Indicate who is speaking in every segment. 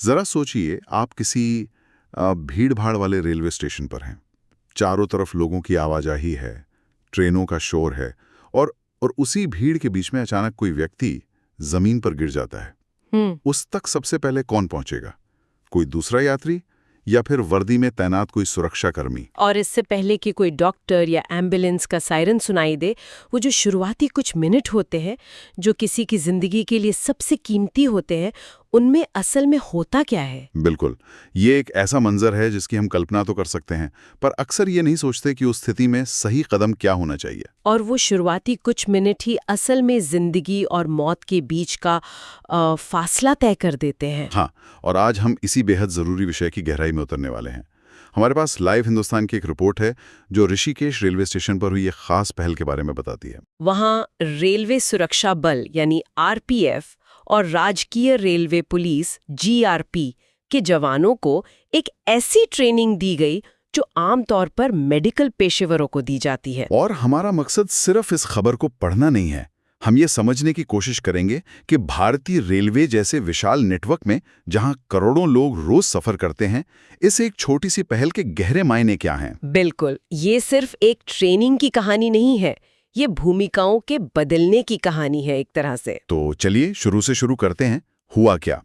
Speaker 1: जरा सोचिए, आप किसी भीड़-भाड़ वाले रेलवे स्टेशन पर हैं। चारों तरफ लोगों की आवाजाही है, ट्रेनों का शोर है और उसी भीड़ के बीच में अचानक कोई व्यक्ति जमीन पर गिर जाता है। उस तक सबसे पहले कौन पहुंचेगा? कोई दूसरा यात्री या फिर वर्दी में तैनात कोई सुरक्षाकर्मी?
Speaker 2: और इससे पहले कि कोई डॉक्टर या एम्बुलेंस का सायरन सुनाई दे, वो जो शुरुआती कुछ मिनट होते हैं जो किसी की जिंदगी के लिए सबसे कीमती होते हैं, उनमें असल में होता क्या है?
Speaker 1: बिल्कुल, ये एक ऐसा मंजर है जिसकी हम कल्पना तो कर सकते हैं, पर अक्सर ये नहीं सोचते कि उस स्थिति में सही कदम क्या होना चाहिए।
Speaker 2: और वो शुरुआती कुछ मिनट ही असल में जिंदगी और मौत के बीच का फासला तय कर देते हैं।
Speaker 1: हाँ, और आज हम इसी बेहद जरूरी विषय की गहराई में उतरने वाले हैं। हमारे पास लाइव हिंदुस्तान की एक रिपोर्ट है जो ऋषिकेश रेलवे स्टेशन पर हुई एक खास पहल के बारे में बताती है।
Speaker 2: वहाँ रेलवे सुरक्षा बल यानी आरपीएफ और राजकीय रेलवे पुलिस जीआरपी के जवानों को एक ऐसी ट्रेनिंग दी गई जो आमतौर पर मेडिकल पेशेवरों को दी जाती है।
Speaker 1: और हमारा मकसद सिर्फ इस खबर को पढ़ना नहीं है, हम ये समझने की कोशिश करेंगे कि भारतीय रेलवे जैसे विशाल नेटवर्क में जहां करोड़ों लोग रोज सफर करते हैं, इस एक छोटी सी पहल के गहरे मायने क्या हैं।
Speaker 2: बिल्कुल, ये सिर्फ एक ट्रेनिंग की कहानी नहीं है, ये भूमिकाओं के बदलने की कहानी है एक तरह से।
Speaker 1: तो चलिए शुरू से शुरू करते हैं। हुआ क्या?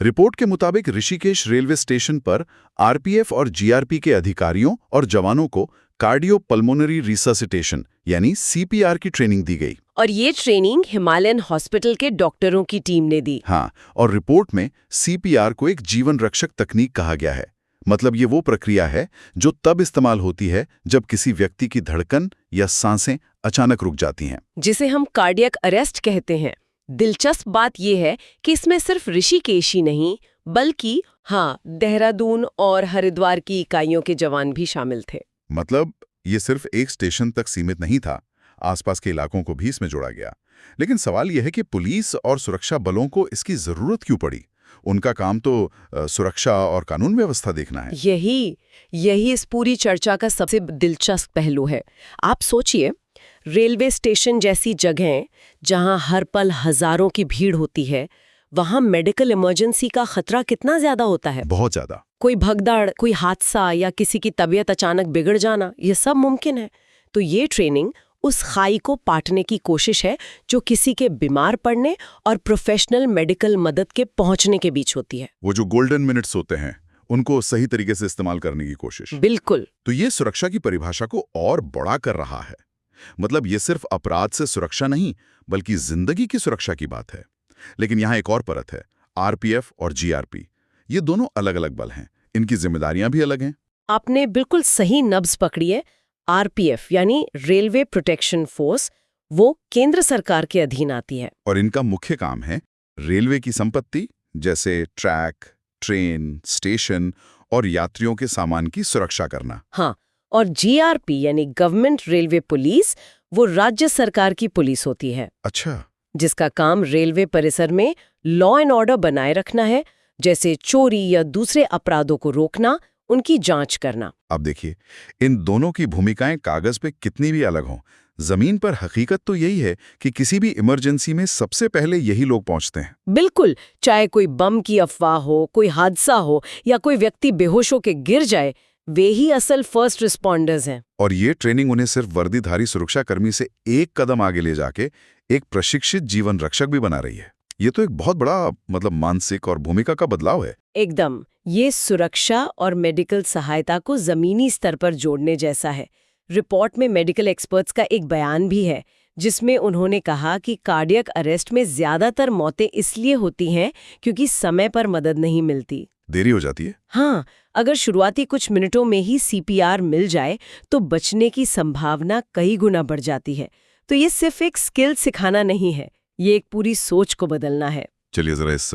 Speaker 1: रिपोर्ट के मुताबिक ऋषिकेश रेलवे स्टेशन पर आरपीएफ और जीआरपी के अधिकारियों और जवानों को कार्डियोपल्मोनरी रिससिटेशन यानी सीपीआर की ट्रेनिंग दी गई।
Speaker 2: और ये ट्रेनिंग हिमालयन हॉस्पिटल के डॉक्टरों की टीम ने दी।
Speaker 1: हाँ, और रिपोर्ट में सीपीआर को एक जीवन रक्षक तकनीक कहा गया है। मतलब ये वो प्रक्रिया है जो तब इस्तेमाल होती है जब किसी व्यक्ति की धड़कन या सांसें अचानक रुक जाती हैं,
Speaker 2: जिसे हम कार्डियक अरेस्ट कहते हैं। दिलचस्प बात यह है कि इसमें सिर्फ ऋषिकेश ही नहीं, बल्कि देहरादून और हरिद्वार की इकाइयों के जवान भी शामिल थे।
Speaker 1: मतलब ये सिर्फ एक स्टेशन तक सीमित नहीं था, आसपास के इलाकों को भी इसमें जोड़ा गया। लेकिन सवाल यह है कि पुलिस और सुरक्षा बलों को इसकी जरूरत क्यों पड़ी? उनका काम तो सुरक्षा और कानून व्यवस्था देखना है।
Speaker 2: यही इस पूरी चर्चा का सबसे दिलचस्प पहलू है। आप सोचिए, रेलवे स्टेशन जैसी जगह जहां हर पल हजारों की भीड़ होती है, वहां मेडिकल इमरजेंसी का खतरा कितना ज्यादा होता है।
Speaker 1: बहुत ज्यादा।
Speaker 2: कोई भगदड़, कोई हादसा या किसी की तबीयत अचानक बिगड़ जाना, ये सब मुमकिन है। तो ये ट्रेनिंग उस खाई को पाटने की कोशिश है जो किसी के बीमार पड़ने और प्रोफेशनल मेडिकल मदद के पहुंचने के बीच होती है।
Speaker 1: वो जो गोल्डन मिनट्स होते हैं, उनको सही तरीके से इस्तेमाल करने की कोशिश।
Speaker 2: बिल्कुल।
Speaker 1: तो ये सुरक्षा की परिभाषा को और बड़ा कर रहा है। मतलब ये सिर्फ अपराध से सुरक्षा नहीं, बल्कि जिंदगी की सुरक्षा की बात है। लेकिन यहाँ एक और परत है, आरपीएफ और जीआरपी। ये दोनों अलग अलग बल हैं, इनकी जिम्मेदारियां भी अलग हैं।
Speaker 2: आपने बिल्कुल सही नब्ज पकड़ी है। आरपीएफ यानी रेलवे प्रोटेक्शन फोर्स, वो केंद्र सरकार के अधीन आती है
Speaker 1: और इनका मुख्य काम है रेलवे की संपत्ति जैसे ट्रैक, ट्रेन, स्टेशन और यात्रियों के सामान की सुरक्षा करना।
Speaker 2: हाँ, और जीआरपी यानी गवर्नमेंट रेलवे पुलिस, वो राज्य सरकार की पुलिस होती है।
Speaker 1: अच्छा।
Speaker 2: जिसका काम रेलवे परिसर में लॉ एंड ऑर्डर बनाए रखना है, जैसे चोरी या दूसरे अपराधों को रोकना, उनकी जांच करना।
Speaker 1: अब देखिए, इन दोनों की भूमिकाएं कागज पे कितनी भी अलग हों, जमीन पर हकीकत तो यही है कि किसी भी इमरजेंसी में सबसे पहले यही लोग पहुंचते हैं।
Speaker 2: बिल्कुल, चाहे कोई बम की अफवाह हो, कोई हादसा हो या कोई व्यक्ति बेहोश होकर गिर जाए, वे ही असल फर्स्ट रिस्पॉन्डर्स हैं।
Speaker 1: और ये ट्रेनिंग उन्हें सिर्फ वर्दीधारी सुरक्षाकर्मी से एक कदम आगे ले जाके एक प्रशिक्षित जीवन रक्षक भी बना रही है। ये तो एक बहुत बड़ा मानसिक और भूमिका का बदलाव है।
Speaker 2: एकदम, ये सुरक्षा और मेडिकल सहायता को जमीनी स्तर पर जोड़ने जैसा है। रिपोर्ट में मेडिकल एक्सपर्ट्स का एक बयान भी है जिसमें उन्होंने कहा कि कार्डियक अरेस्ट में ज्यादातर मौतें इसलिए होती हैं क्योंकि समय पर मदद नहीं मिलती,
Speaker 1: देरी हो जाती है।
Speaker 2: हाँ, अगर शुरुआती कुछ मिनटों में ही सीपीआर मिल जाए तो बचने की संभावना कई गुना बढ़ जाती है। तो ये सिर्फ एक स्किल सिखाना नहीं है, ये एक पूरी सोच को बदलना है।
Speaker 1: चलिए जरा इस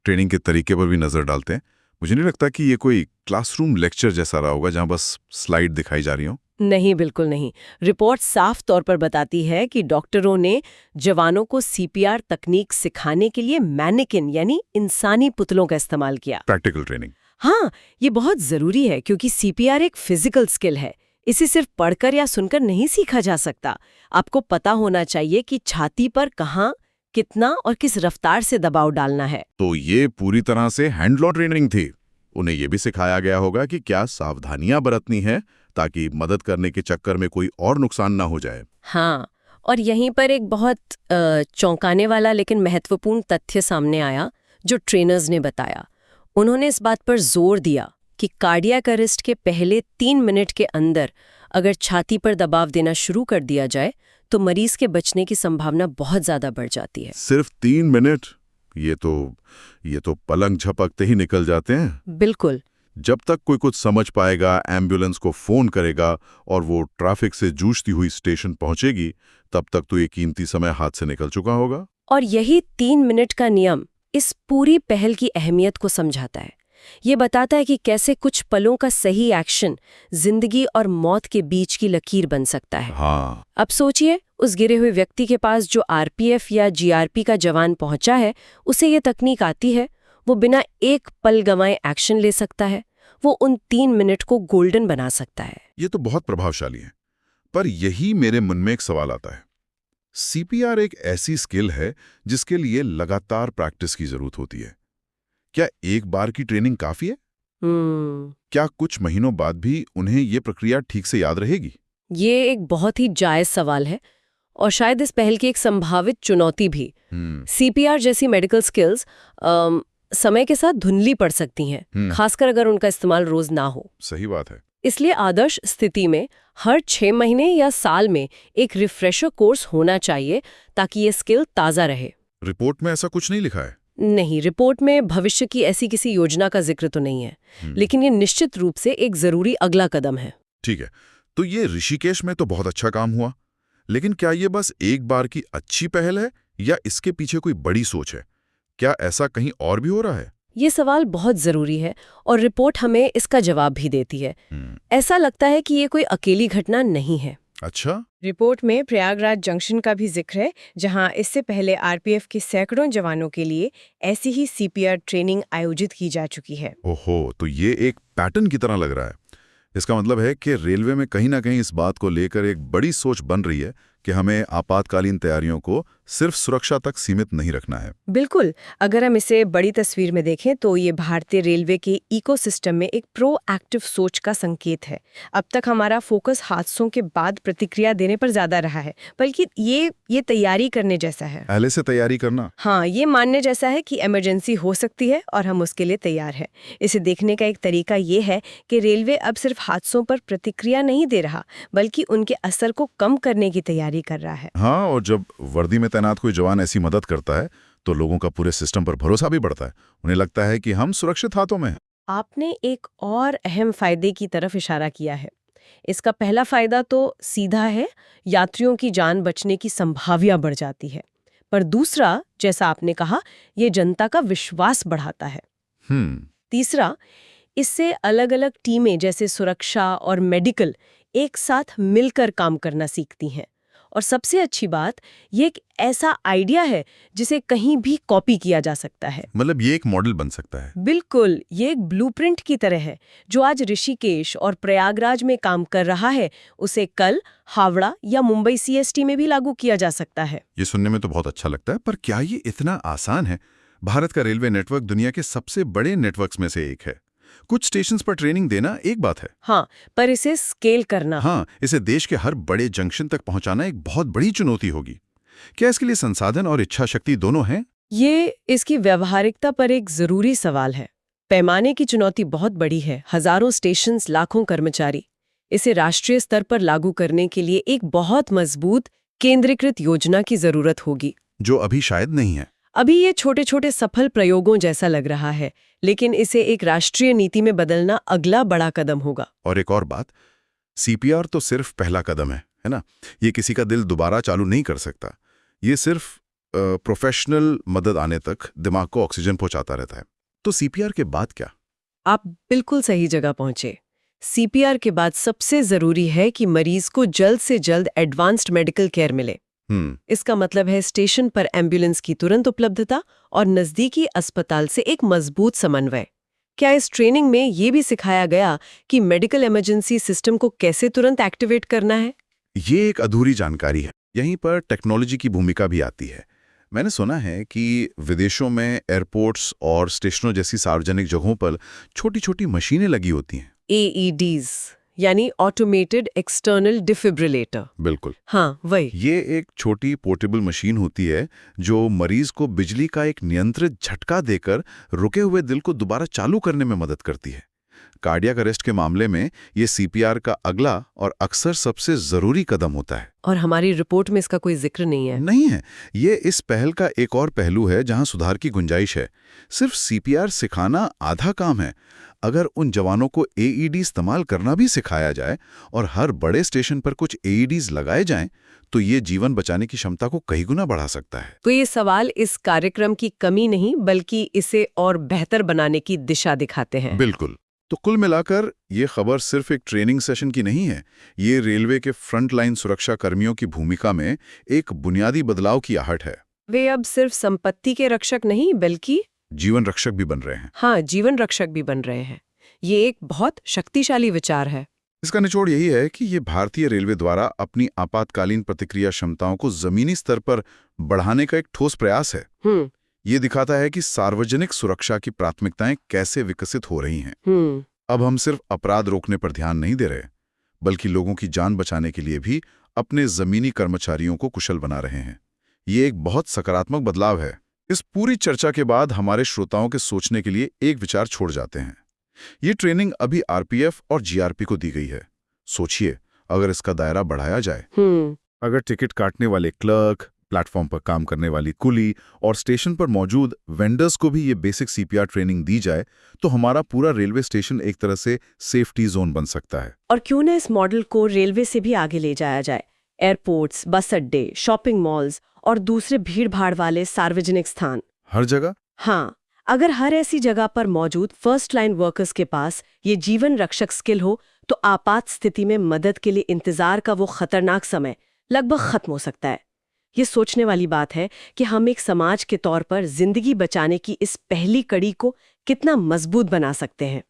Speaker 1: ट्रेनिंग के तरीके पर भी नजर डालते हैं। मुझे नहीं लगता कि ये कोई क्लासरूम लेक्चर जैसा रहा होगा जहां बस स्लाइड दिखाई जा रही हो।
Speaker 2: नहीं, बिल्कुल नहीं। रिपोर्ट साफ तौर पर बताती है कि डॉक्टरों ने जवानों को सीपीआर तकनीक सिखाने के लिए मैनेकिन यानी इंसानी पुतलों का इस्तेमाल किया।
Speaker 1: Practical training.
Speaker 2: हाँ, ये बहुत जरूरी है क्योंकि सीपीआर एक फिजिकल स्किल है। इसे सिर्फ पढ़कर या सुनकर नहीं सीखा जा सकता। आपको पता होना चाहिए कि छाती पर कहाँ, कितना और किस रफ्तार से दबाव डालना है।
Speaker 1: तो ये पूरी तरह से हैंड ऑन ट्रेनिंग थी। उन्हें यह भी सिखाया गया होगा कि क्या सावधानियां बरतनी है ताकि मदद करने के चक्कर में कोई और नुकसान ना हो जाए।
Speaker 2: हाँ, और यहीं पर एक बहुत चौंकाने वाला लेकिन महत्वपूर्ण तथ्य सामने आया जो ट्रेनर्स ने बताया। उन्होंने इस बात पर जोर दिया कि कार्डियक अरेस्ट के पहले 3 मिनट के अंदर अगर छाती पर दबाव देना शुरू कर दिया जाए तो मरीज के बचने की संभावना बहुत ज्यादा बढ़ जाती है।
Speaker 1: सिर्फ 3 मिनट? ये तो पलंग झपकते ही निकल जाते हैं।
Speaker 2: बिल्कुल।
Speaker 1: जब तक कोई कुछ समझ पाएगा, एम्बुलेंस को फोन करेगा और वो ट्रैफिक से जूझती हुई स्टेशन पहुंचेगी, तब तक तो ये कीमती समय हाथ से निकल चुका होगा।
Speaker 2: और यही 3 मिनट का नियम इस पूरी पहल की अहमियत को समझाता है। ये बताता है कि कैसे कुछ पलों का सही एक्शन जिंदगी और मौत के बीच की लकीर बन सकता है।
Speaker 1: हाँ।
Speaker 2: अब सोचिए, उस गिरे हुए व्यक्ति के पास जो आरपीएफ या जीआरपी का जवान पहुंचा है, उसे ये तकनीक आती है। वो बिना एक पल गंवाए एक्शन ले सकता है। वो उन 3 मिनट को गोल्डन बना सकता है।
Speaker 1: ये तो बहुत प्रभावशाली है। पर यही मेरे मन में एक सवाल आता है। सीपीआर एक ऐसी स्किल है जिसके लिए लगातार प्रैक्टिस की जरूरत होती है। क्या एक बार की ट्रेनिंग काफी है? क्या कुछ महीनों बाद भी उन्हें ये प्रक्रिया ठीक से याद रहेगी?
Speaker 2: ये एक बहुत ही जायज सवाल है और शायद इस पहल की एक संभावित चुनौती भी। सीपीआर जैसी मेडिकल स्किल्स समय के साथ धुंधली पड़ सकती हैं, खासकर अगर उनका इस्तेमाल रोज ना हो।
Speaker 1: सही बात है।
Speaker 2: इसलिए आदर्श स्थिति में हर 6 महीने या साल में एक रिफ्रेशर कोर्स होना चाहिए ताकि ये स्किल ताज़ा रहे।
Speaker 1: रिपोर्ट में ऐसा कुछ नहीं लिखा है?
Speaker 2: नहीं, रिपोर्ट में भविष्य की ऐसी किसी योजना का जिक्र तो नहीं है, लेकिन ये निश्चित रूप से एक जरूरी अगला कदम है।
Speaker 1: ठीक है, तो ये ऋषिकेश में तो बहुत अच्छा काम हुआ, लेकिन क्या ये बस एक बार की अच्छी पहल है या इसके पीछे कोई बड़ी सोच है? क्या ऐसा कहीं और भी हो रहा है?
Speaker 2: ये सवाल बहुत जरूरी है और रिपोर्ट हमें इसका जवाब भी देती है। ऐसा लगता है कि ये कोई अकेली घटना नहीं है।
Speaker 1: अच्छा।
Speaker 2: रिपोर्ट में प्रयागराज जंक्शन का भी जिक्र है, जहां इससे पहले आरपीएफ के सैकड़ों जवानों के लिए ऐसी ही सीपीआर ट्रेनिंग आयोजित की जा चुकी है।
Speaker 1: ओहो, तो ये एक पैटर्न की तरह लग रहा है। इसका मतलब है कि रेलवे में कहीं ना कहीं इस बात को लेकर एक बड़ी सोच बन रही है कि हमें आपातकालीन तैयारियों को सिर्फ सुरक्षा तक सीमित नहीं रखना है।
Speaker 2: बिल्कुल। अगर हम इसे बड़ी तस्वीर में देखें तो ये भारतीय रेलवे के इकोसिस्टम में एक प्रोएक्टिव सोच का संकेत है। अब तक हमारा फोकस हादसों के बाद प्रतिक्रिया देने पर ज्यादा रहा है, बल्कि ये तैयारी करने जैसा है।
Speaker 1: पहले से तैयारी करना।
Speaker 2: हाँ, ये मानने जैसा है कि इमरजेंसी हो सकती है और हम उसके लिए तैयार हैं। इसे देखने का एक तरीका ये है कि रेलवे अब सिर्फ हादसों पर प्रतिक्रिया नहीं दे रहा, बल्कि उनके असर को कम करने की तैयारी कर रहा है।
Speaker 1: हाँ, और जब वर्दी में तैनात कोई जवान ऐसी मदद करता है तो लोगों का पूरे सिस्टम पर भरोसा भी बढ़ता है। उन्हें लगता है कि हम सुरक्षित हाथों में हैं।
Speaker 2: आपने एक और अहम फायदे की तरफ इशारा किया है। इसका पहला फायदा तो सीधा है, यात्रियों की जान बचने की संभावना बढ़ जाती है। पर दूसरा, जैसा आपने कहा, ये जनता का विश्वास बढ़ाता है। तीसरा, इससे अलग-अलग टीमें जैसे सुरक्षा और मेडिकल एक साथ मिलकर काम करना सीखती हैं। और सबसे अच्छी बात, ये एक ऐसा आइडिया है जिसे कहीं भी कॉपी किया जा सकता है।
Speaker 1: मतलब ये एक मॉडल बन सकता है।
Speaker 2: बिल्कुल, ये एक ब्लूप्रिंट की तरह है। जो आज ऋषिकेश और प्रयागराज में काम कर रहा है, उसे कल हावड़ा या मुंबई सीएसटी में भी लागू किया जा सकता है।
Speaker 1: ये सुनने में तो बहुत अच्छा लगता है, पर क्या ये इतना आसान है? भारत का रेलवे नेटवर्क दुनिया के सबसे बड़े नेटवर्क्स में से एक है। कुछ स्टेशंस पर ट्रेनिंग देना एक बात है।
Speaker 2: हाँ, पर इसे स्केल करना।
Speaker 1: हाँ, इसे देश के हर बड़े जंक्शन तक पहुंचाना एक बहुत बड़ी चुनौती होगी। क्या इसके लिए संसाधन और इच्छा शक्ति दोनों हैं?
Speaker 2: ये इसकी व्यावहारिकता पर एक जरूरी सवाल है। पैमाने की चुनौती बहुत बड़ी है, हजारों स्टेशंस, लाखों कर्मचारी। इसे राष्ट्रीय स्तर पर लागू करने के लिए एक बहुत मजबूत केंद्रीकृत योजना की जरूरत होगी,
Speaker 1: जो अभी शायद नहीं है।
Speaker 2: अभी ये छोटे छोटे सफल प्रयोगों जैसा लग रहा है, लेकिन इसे एक राष्ट्रीय नीति में बदलना अगला बड़ा कदम होगा।
Speaker 1: और एक और बात, सीपीआर तो सिर्फ पहला कदम है ना? ये किसी का दिल दोबारा चालू नहीं कर सकता। ये सिर्फ प्रोफेशनल मदद आने तक दिमाग को ऑक्सीजन पहुंचाता रहता है। तो सीपीआर के बाद क्या?
Speaker 2: आप बिल्कुल सही जगह पहुंचे। सीपीआर के बाद सबसे जरूरी है कि मरीज को जल्द से जल्द एडवांस्ड मेडिकल केयर मिले। इसका मतलब है स्टेशन पर एम्बुलेंस की तुरंत उपलब्धता और नजदीकी अस्पताल से एक मजबूत समन्वय। क्या इस ट्रेनिंग में ये भी सिखाया गया कि मेडिकल इमरजेंसी सिस्टम को कैसे तुरंत एक्टिवेट करना है?
Speaker 1: ये एक अधूरी जानकारी है। यहीं पर टेक्नोलॉजी की भूमिका भी आती है। मैंने सुना है कि विदेशों में एयरपोर्ट्स और स्टेशनों जैसी सार्वजनिक जगहों पर छोटी-छोटी मशीनें लगी होती हैं।
Speaker 2: AEDs यानी ऑटोमेटेड एक्सटर्नल डिफिब्रिलेटर।
Speaker 1: बिल्कुल।
Speaker 2: हाँ, वही।
Speaker 1: ये एक छोटी पोर्टेबल मशीन होती है जो मरीज को बिजली का एक नियंत्रित झटका देकर रुके हुए दिल को दोबारा चालू करने में मदद करती है। कार्डियक अरेस्ट के मामले में ये CPR का अगला और अक्सर सबसे जरूरी कदम होता है।
Speaker 2: और हमारी रिपोर्ट में इसका कोई जिक्र नहीं है।
Speaker 1: नहीं है। ये इस पहल का एक और पहलू है जहां सुधार की गुंजाइश है। सिर्फ CPR सिखाना आधा काम है। अगर उन जवानों को AED इस्तेमाल करना भी सिखाया जाए और हर बड़े स्टेशन पर कुछ AEDs लगाए जाएं, तो ये जीवन बचाने की क्षमता को कई गुना बढ़ा सकता है।
Speaker 2: तो ये सवाल इस कार्यक्रम की कमी नहीं बल्कि इसे और बेहतर बनाने की दिशा दिखाते हैं।
Speaker 1: बिल्कुल। तो कुल मिलाकर ये खबर सिर्फ एक ट्रेनिंग सेशन की नहीं है। ये रेलवे के फ्रंट लाइन सुरक्षा कर्मियों की भूमिका में एक बुनियादी बदलाव की आहट है।
Speaker 2: वे अब सिर्फ संपत्ति के रक्षक नहीं बल्कि
Speaker 1: जीवन रक्षक भी बन रहे हैं।
Speaker 2: हाँ, जीवन रक्षक भी बन रहे हैं। ये एक बहुत शक्तिशाली विचार है।
Speaker 1: इसका निचोड़ यही है कि ये भारतीय रेलवे द्वारा अपनी आपातकालीन प्रतिक्रिया क्षमताओं को जमीनी स्तर पर बढ़ाने का एक ठोस प्रयास है। ये दिखाता है कि सार्वजनिक सुरक्षा की प्राथमिकताएं कैसे विकसित हो रही हैं। अब हम सिर्फ अपराध रोकने पर ध्यान नहीं दे रहे, बल्कि लोगों की जान बचाने के लिए भी अपने जमीनी कर्मचारियों को कुशल बना रहे हैं। ये एक बहुत सकारात्मक बदलाव है। इस पूरी चर्चा के बाद हमारे श्रोताओं के सोचने के लिए एक विचार छोड़ जाते हैं। ये ट्रेनिंग अभी RPF और GRP को दी गई है। सोचिए, अगर इसका दायरा बढ़ाया जाए, अगर टिकट काटने वाले क्लर्क, प्लेटफॉर्म पर काम करने वाली कुली और स्टेशन पर मौजूद वेंडर्स को भी ये बेसिक CPR ट्रेनिंग दी जाए, तो हमारा पूरा रेलवे स्टेशन एक तरह से सेफ्टी जोन बन सकता है।
Speaker 2: और क्यों ना इस मॉडल को रेलवे से भी आगे ले जाया जाए। एयरपोर्ट्स, बस अड्डे, शॉपिंग मॉल्स और दूसरे भीड़-भाड़ वाले सार्वजनिक स्थान,
Speaker 1: हर जगह।
Speaker 2: हाँ, अगर हर ऐसी जगह पर मौजूद फर्स्ट लाइन वर्कर्स के पास ये जीवन रक्षक स्किल हो, तो आपात स्थिति में मदद के लिए इंतजार का वो खतरनाक समय लगभग खत्म हो सकता है। ये सोचने वाली बात है कि हम एक समाज के तौर पर जिंदगी बचाने की इस पहली कड़ी को कितना मजबूत बना सकते हैं।